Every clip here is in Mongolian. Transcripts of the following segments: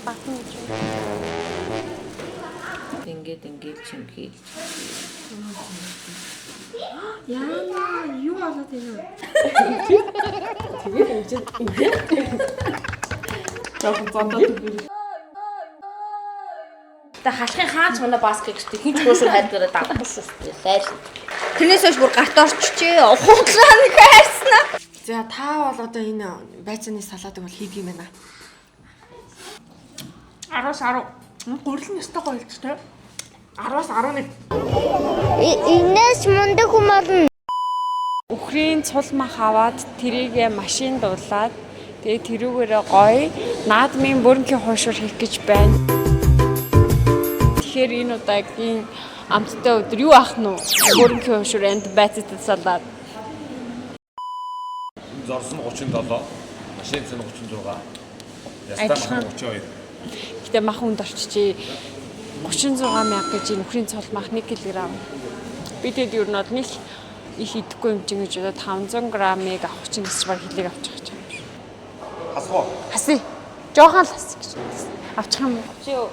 Батна гэж. Ингээд чимхий. Яа, юу болоод байна вэ? Тэгээд ингээд. Жохон зодод үгүй. Та халахын хаач манай баскет гэдэг хинч гоошоо хайрдаараа давах шүү дээ. Сайл. Тэрнээс хойш бүр гарт орчихжээ. Ухаглаа нэг хайрснаа. За та бол одоо энэ байцааны салаатыг бол хийдэг юм байна. 10-10. Гурил нь өстой гоё ч тэ. 10-11. Инээс мундаг хүмүүс. Үхрийн цул мах аваад тэрийгэ машин дуулаад тэгээ тэрүүгээрээ гоё наадмын бүрэнхийн хуушур хийх гэж байна. Тэгэхээр энэ удаагийн амттай өдөр юу ах нь бүрэнхийн хуушур энд байцаатай салаад. Зорсон 37, машин цэн 36. Ястаа 32. Гэтэ мах үнд орчичээ 36,000 гэж энэ үхрийн цул мах 1 кг. Бидэд юу нь бол нэг их идэхгүй юм чинь гэж одоо 500 грамыг авах чинь гэсэн баг хилийг авчих гэж байна. Хасгоо. Хасъя. Жохон л хасъя гэж. Авчих юм уу? Чи юу?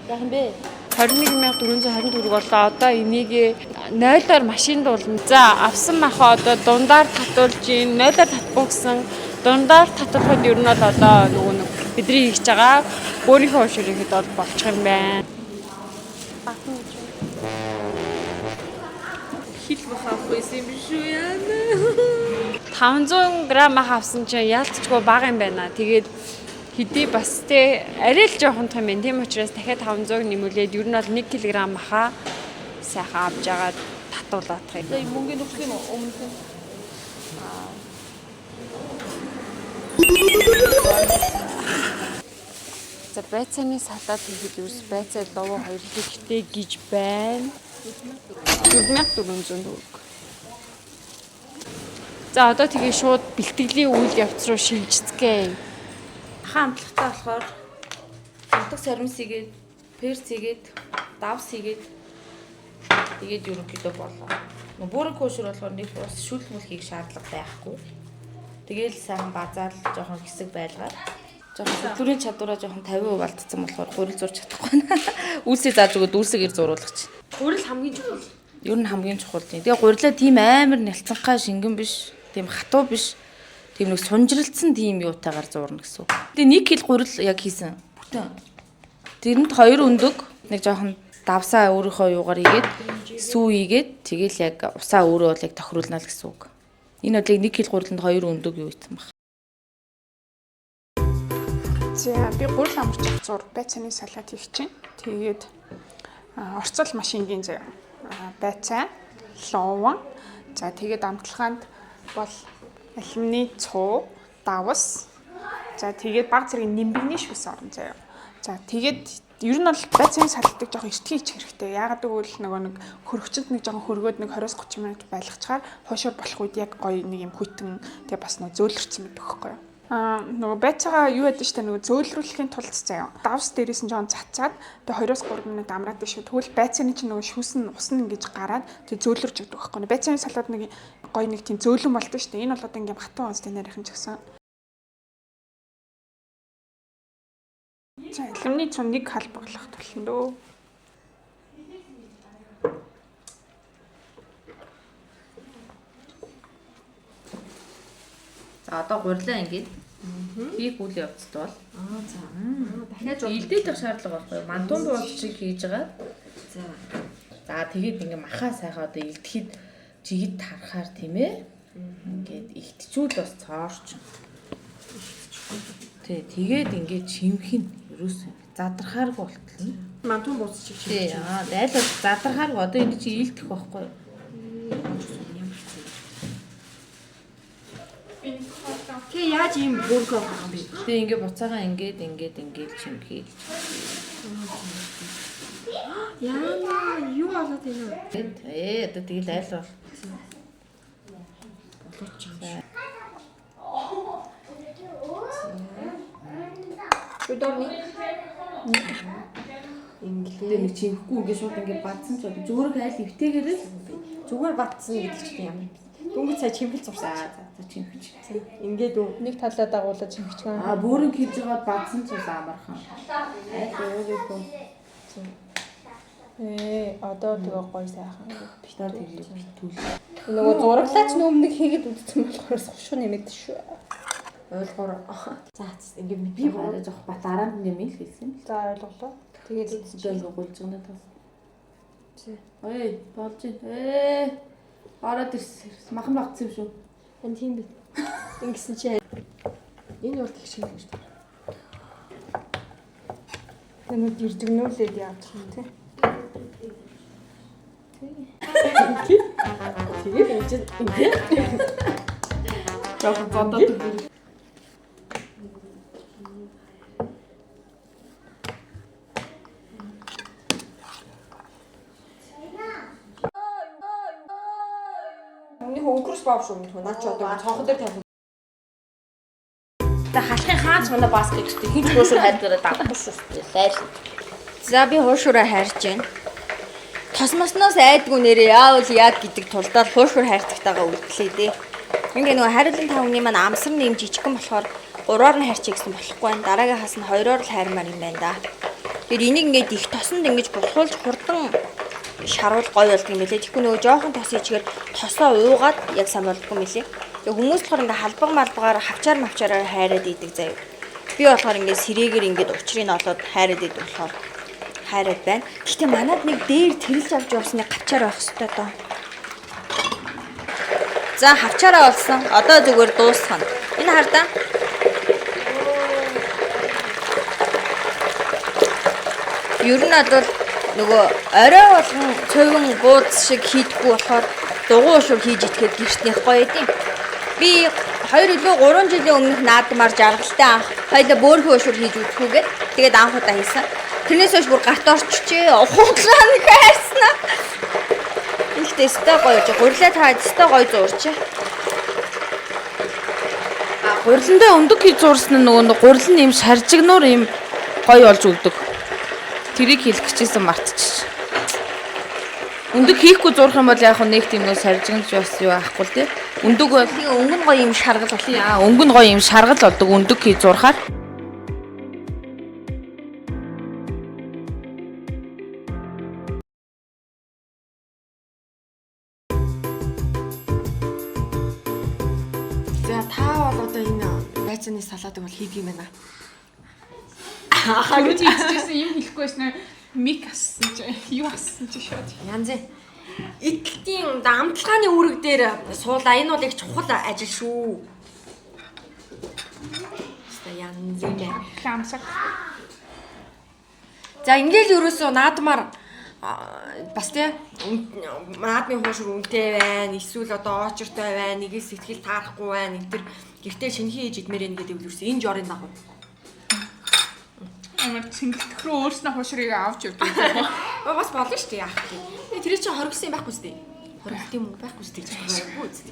Яхан бэ? 21,424 болоо. Одоо энийг 0-оор машин дуулна. За, авсан махаа одоо дундаар татуулж, 0-оор татбуу гэсэн дундаар татуулахад ер нь бол одоо нөгөө нэг бидний хийж байгаа өөрийнхөө хуушур ихэд бол болчих юм байна. Батна гэж. Хил бахахгүй юм биш үү яана. 500 грамм мах авсан чинь яалтчгүй бага юм байна. Тэгээд хэдий бас те арай л жоохон том юм. Тийм учраас дахиад 500 нэмүүлээд ер нь бол 1 кг маха сайхан авч ягаад татуулаад тах юм. За мөнгөний өгөх юм уу? Өмнөх нь. За байцааны салаад хийхэд юус байцаа лов 2 хэрэгтэй гэж байна. 4400 төгрөг. За одоо тэгээ шууд бэлтгэлийн үйл явц руу шилжицгээе. Хаан амтлагтай болохоор амтгах сармис хийгээд, перц хийгээд, давс хийгээд тэгээд ерөнхийдөө болоо. Бүрэн кошер болохоор нэг бас шүлмэл хийх шаардлага байхгүй. Тэгээл сайхан базаал жоохон хэсэг байлгаад жоохон хөдөлгөөний чадвараа жоохон 50% алдсан болохоор гурил зурж чадахгүй байна. Үлсээ зааж өгөөд үлсээр зурулах чинь. Гурил хамгийн чухал. Ер нь хамгийн чухал тийм. Тэгээ гурилаа тийм амар нялцанхай шингэн биш, тийм хатуу биш. Тийм нэг сунжралцсан тийм юутайгаар зурна гэсэн үг. Тэгээ 1 кг гурил яг хийсэн. Бүтэн. Тэрэнд 2 өндөг, нэг жоохон давсаа өөрийнхөө юугаар игээд, сүү игээд, тэгэл яг усаа өөрөө бол яг тохируулна л гэсэн үг. Энэ бодлыг 1 кг гуриланд 2 өндөг юу ийцэн баг. За би гурил амарч авах зур байцааны салаат хийх чинь. Тэгээд орцол машингийн байцаа, ловон. За тэгээд амтлагаанд бол алюминий цуу, давс. За тэгээд баг зэргийн нимбэгний шүс орно заяа. За тэгээд ер нь бол байцааны салаатыг жоохон эртний хийх хэрэгтэй. Яагаад гэвэл нөгөө нэг хөрөгчөнд нэг жоохон хөргөөд нэг 20-30 минут байлгачаар хойшоор болох үед яг гоё нэг юм хүйтэн тэгээд бас нөгөө зөөлрсөн мэт өгөхгүй юу. Нөгөө байцаагаа юу яд штэ нөгөө зөөлрүүлэхийн тулд заяа. Давс дээрээс нь жоон цацаад тэгээ 2-3 минут амраад шүү. Тэгвэл байцааны чинь нөгөө шүүс нь ус нь ингэж гараад тэгээ зөөлрөж өгдөг байхгүй. Байцааны салаад нэг гоё нэг тийм зөөлөн болдог штэ. Энэ бол одоо ингээм хатан онцтой нарийнхан ч гэсэн. За алюминий цун нэг халбаглах болно дөө. За одоо гурилаа ингээд хийх үйл явцд бол дахиад илдээдэх шаардлага байхгүй юу? Мантун бууз шиг хийж байгаа. За тэгээд ингээ махаа сайхан одоо илдэхэд жигд харахаар тийм ээ. Ингээд ихтчүүл бас цоорч. Тэгээд ингээд чимхэн ерөөсөө задрахааргүй болтолно. Мантун бууз шиг тий. Дайлал задрахааргүй одоо энэ чи илдэх байхгүй юу? Тэ яаж юм бүргөө байгаа юм бэ? Тэгээ ингээ буцаага ингээд чимхий. Яа, юу болоод байна вэ? Одоо тэгэл айл бол. Өдөрний Ингээд нэг чимхэхгүй ингээ шууд ингээ бадсан ч зүгээр айл эвтэйгээрээ зүгээр батсан гэдэг чинь юм. Дөнгөж цаа чимхэл зурсан. За чимхэж. Ингээд нэг талаа дагуулаад чимхчихвэн. Бөөрөнг хийж байгаад бадсан ч амархан. Одоо тэгээ гоё сайхан Битээ тэгээд битүүл. нөгөө зураглаач нөмнөг хийгээд үдсэн болохоор сувшгүй нэмэгдэж шүү. Ойлгоор. За ингээд би хараа жоох бат араанд нэмэл хэлсэн. За ойлголоо. Тэгээд Тэгээд ингээд гулж гэнэ тас. Ой, болж байна. Ороод ирсэн. Махан багцсан юм шүү. энэ тийм бит. Ингэсэн чи энэ бол тэг шиг юм шүү. Тэмээд ирдэгнүүлээд явж юм тий. Тэгээд ингэж Жоох бодоод өгөх. Миний хөнгөрс баав шүү юм. Наа ч одоо цонхон дээр тавих. Та халахын хаач манай баскет гэдэг хинч хөшөр хайрдаа дагах шүү дээ. Сайл. За би хөшөрөө хайрж байна. Тосмосноос айдгүй нэрээ яавал яад гэдэг тулдаа хөшөр хайрцагтайгаа үлдлээ дээ. Ингээ нөгөө хариулын тавны маань амсар нэм жижигхэн болохоор 3-оор нь хайрчих гэсэн болохгүй байна. Дараагийнхаас нь 2-оор л хайрмаар юм байна да. Тэгэхээр энийг ингээд их тосонд ингэж булхуулж хурдан шаруул гоё болдог юм билээ. Тэгэхгүй нөгөө жоохон тос ичгээр тосоо уугаад яг сайн болдгоо мөлий. Тэгээ хүмүүс болохоор ингээ халбаг малбагаар хавчаар хайраад идэг заяа. Би болохоор ингээ сэрээгээр ингээ учрыг олоод хайраад идэг болохоор хайраад байна. Гэхдээ манад нэг дээр тэрэлж авч явсныг хавчаар байх хэрэгтэй доо. За хавчаараа олсон. Одоо зүгээр дуусгана. Энэ хардаа. Ер нь бол нөгөө орой болгон цовин бууз шиг хийдэггүй болохоор дугуй шур хийж итгэхэд гэртнийх гоё эдийн. Би 2 илүү 3 жилийн өмнөх наадмаар жаргалтай анх хоёлаа бөөрхөн шур хийж үдэхгүйгээд тэгээд анх удаа хийсэн. Тэрнээс хойш бүр гарт орччихээ. Ухаглаа нэг хайрснаа. Ихтэй өстой гоё ч гурлаа таад өстой гоё зуурчээ. Гуриландаа өндөг хийж зуурсан нь нөгөө гурил нь юм шаржигнуур юм гоё болж өгдөг. Тэрийг хэлэх гэжсэн мартчих. Өндөг хийхгүй зурх юм бол яг нэг тийм нөө саржигнж бас юу аахгүй л тий. Өндөг бол Тэгээ өнгө нь гоё юм шаргал болоо. яа өнгө нь гоё юм шаргал болдог өндөг хийж зурхаар. За та бол одоо энэ байцааны салаатыг бол хийдэг юм байна. Хагад хийчихсэн юм хэлэхгүй байсан мик ассан чи юу ассан чи шууд. Янз. Идэлтийн амтлагааны үүрэг дээр суулаа. Энэ бол их чухал ажил шүү. Янз юм байна. Хамсаг. За ингээл ерөөсөө наадмаар бас тий наадмын хуушур үнэтэй байна. Эсвэл одоо очертой байна. Нэгээс сэтгэл таарахгүй байна. Энд төр гэртээ шинэхий хийж идмээр энэ гэдэг үлэрсэн. Энэ жорын дагуу. Амар цэнгэлтэх рүү өөрснөө хуушрыг авч явдаг юм. Бас болно шүү дээ яах вэ? Тэр чинь хоригсон юм байхгүй шүү дээ. Хоригт юм уу байхгүй шүү дээ. Байхгүй үст.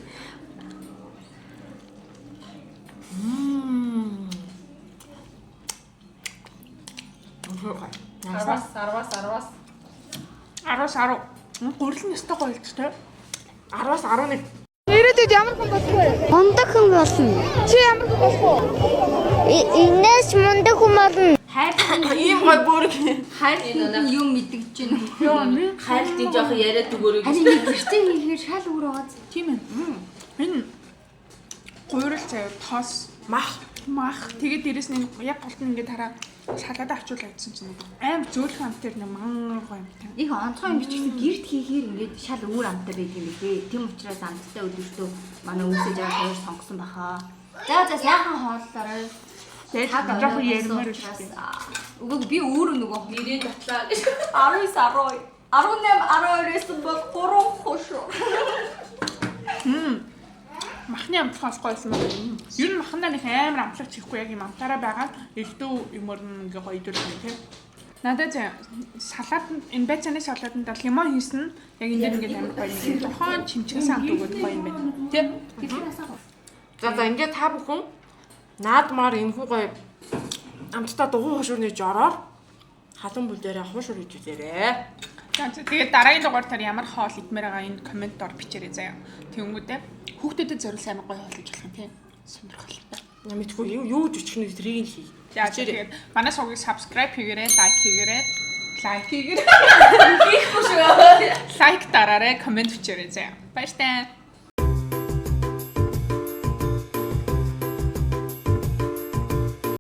Араас 10. Гурил нь өстой гоё л ч тэ. 10-аас 11. Ирээдүйд ямар хүн болох вэ? Мундаг хүн болно. Чи ямар хүн болох вэ? Инээс мундаг хүн болно. Ийм гой бүрэг. Хайрын юм мэдгэж байна. Хайлтын жоох яриад өгөөрэй. Харин нэг гэртээ хийхээр шал өөр байгаа. Тийм ээ. Энэ гурил заяа тос мах тэгээд дээрэс нь яг голт нь ингээд хараа шалаад авчуул авчихсан чинь аим зөөлхөн амт дээр нэг мангар гоё юм тийм. Их онцгой юм бичсэн гэрт хийхээр ингээд шал өөр амттай байдаг юм билээ. Тэм учраас амттай өдөртөө манай үсэж байгаа хоёр сонгосон баха. За сайхан хооллоорой. Тэгээд жоохон ярмаар шүү дээ. Үгүй би өөрөө нөгөө 90 татлаа. 19 12 18 12-с бол 3 хошоо. Махны амтлагаас гойсон байна. Ер нь махандаа нэг амар амтлаг чихгүй яг юм амтаараа байгаа. Элдв юмор нэг гоё идүүлэх юм тийм. Надад салаад энэ байцааны салаатанд лимон хийсэн. Яг энэ дээр ингээд амар гоё нэг тохон чимчгэн амт өгөөд гоё юм байна. Тийм. За ингээд та бүхэн наадмаар энэхүү гоё амттай дугуй хуушуурны жороор халуун бүл дээрээ хуушуур хийж үзээрэй. Тэгээд дараагийн дугаар дээр ямар хоол идмээр байгаа энэ комент дор бичээрэй заяа. Тэнгүүдээ хүүхдүүдэд зориулсан амар гоё хоол гэж болох юм тийм. Сонирхолтой. Мэдгүй юу ч өчгнө тэрийг хий. За тэгээд манай сувгийг subscribe хийгээрэй, лайк хийгээрэй. Лайк дараарай, комент бичээрэй заяа. Баяртай.